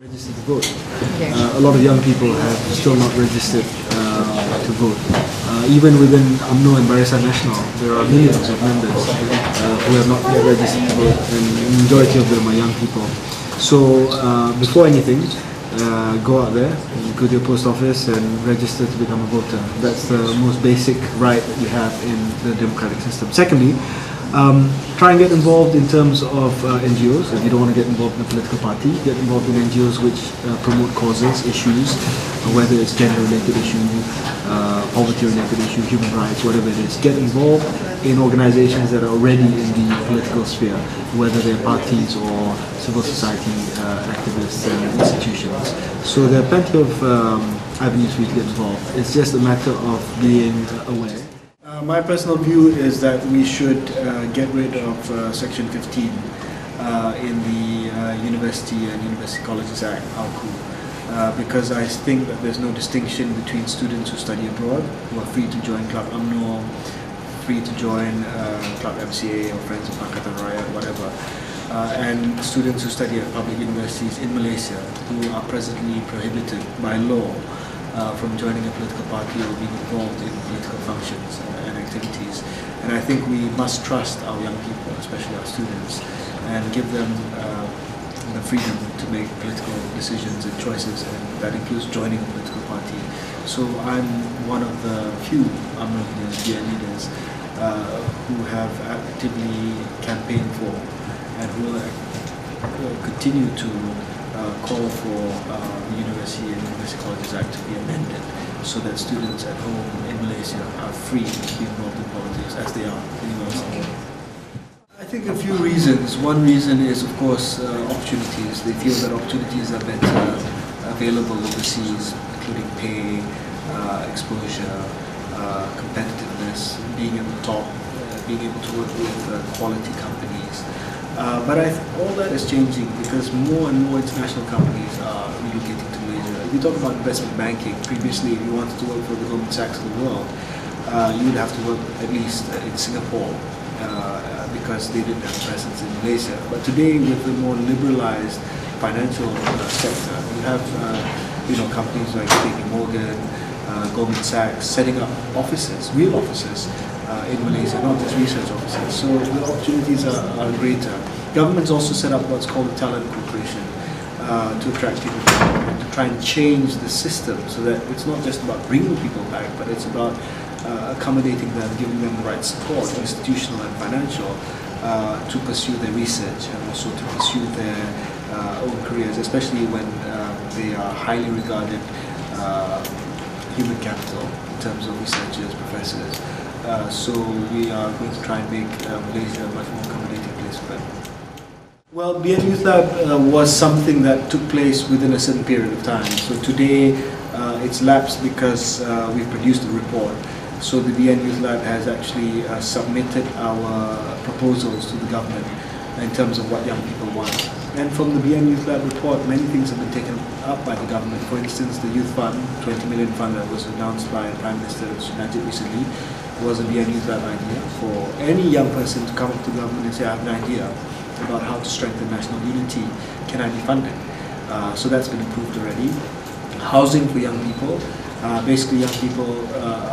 Registered to vote. Okay. A lot of young people have still not registered to vote. Even within UMNO and Barisan Nasional, there are millions of members who have not yet registered to vote, and the majority of them are young people. So before anything, go out there, go to your post office and register to become a voter. That's the most basic right that you have in the democratic system. Secondly, try and get involved in terms of NGOs. If you don't want to get involved in a political party, get involved in NGOs which promote causes, issues, whether it's gender-related issue, poverty-related issue, human rights, whatever it is. Get involved in organizations that are already in the political sphere, whether they're parties or civil society activists and institutions. So there are plenty of avenues for you to get involved. It's just a matter of being aware. My personal view is that we should get rid of Section 15 in the University and University Colleges Act, UKEC, because I think that there's no distinction between students who study abroad, who are free to join Club UMNO, free to join Club MCA or Friends of Pakatan Rakyat, whatever, and students who study at public universities in Malaysia who are presently prohibited by law from joining a political party or being involved in political functions and activities. And I think we must trust our young people, especially our students, and give them the freedom to make political decisions and choices, and that includes joining a political party. So I'm one of the few UMNO leaders, BN leaders, who have actively campaigned for and who will continue to call for the University and University Colleges Act to be amended so that students at home in Malaysia are free to be involved in politics as they are anywhere else in the world. I think a few reasons. One reason is, of course, opportunities. They feel that opportunities are better available overseas, including pay, exposure, competitiveness, being at the top, being able to work with quality companies. But all that is changing because more and more international companies are relocating to Malaysia. If you talk about investment banking, previously if you wanted to work for the Goldman Sachs of the world, you would have to work at least in Singapore because they didn't have a presence in Malaysia. But today, with the more liberalized financial sector, you have companies like JP Morgan, Goldman Sachs setting up offices, real offices, in Malaysia, not just research offices. So the opportunities are greater. Governments also set up what's called a talent corporation to attract people back and to try and change the system so that it's not just about bringing people back, but it's about accommodating them, giving them the right support, institutional and financial, to pursue their research and also to pursue their own careers, especially when they are highly regarded human capital in terms of researchers, professors. So we are going to try and make Malaysia a much more accommodating place for them. Well, BN Youth Lab was something that took place within a certain period of time. So today it's lapsed because we've produced a report. So the BN Youth Lab has actually submitted our proposals to the government in terms of what young people want. And from the BN Youth Lab report, many things have been taken up by the government. For instance, the Youth Fund, 20 million fund that was announced by Prime Minister Najib recently, was a BN Youth Lab idea for any young person to come up to the government and say, I have an idea about how to strengthen national unity, can I be funded? So that's been approved already. Housing for young people, basically young people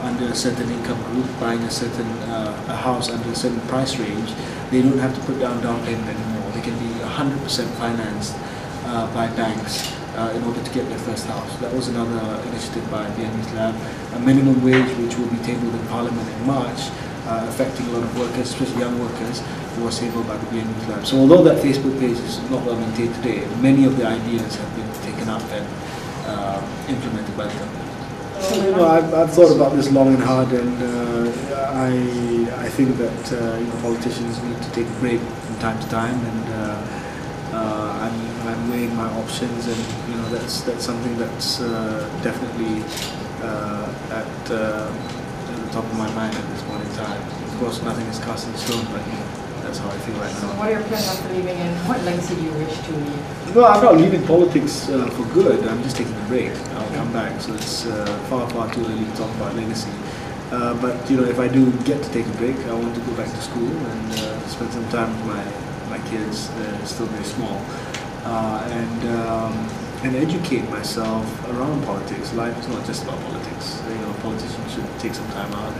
under a certain income group buying a certain a house under a certain price range, they don't have to put down payment anymore. They can be 100% financed by banks in order to get their first house. That was another initiative by BN Youth Lab. A minimum wage which will be tabled in Parliament in March, affecting a lot of workers, especially young workers, was tabled by the BN Youth Lab. So although that Facebook page is not well maintained today, many of the ideas have been taken up and implemented by the government. I've thought about this long and hard, and I think that politicians need to take a break from time to time, and I'm weighing my options, and that's something that's definitely at the top of my mind at this point in time. Of course, nothing is cast in stone, but that's how I feel right now. So what are your plans after leaving, and what legacy do you wish to leave? No, I'm not leaving politics for good. I'm just taking a break. I'll come back, so it's far too early to talk about legacy. But if I do get to take a break, I want to go back to school and spend some time with my kids. They're still very small, and and educate myself around politics. Life is not just about politics. Politicians should take some time out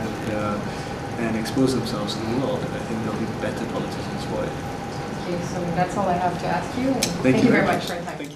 and expose themselves to the world, and I think they'll be better politicians for it. Okay, so that's all I have to ask you. And Thank you very very much for your time.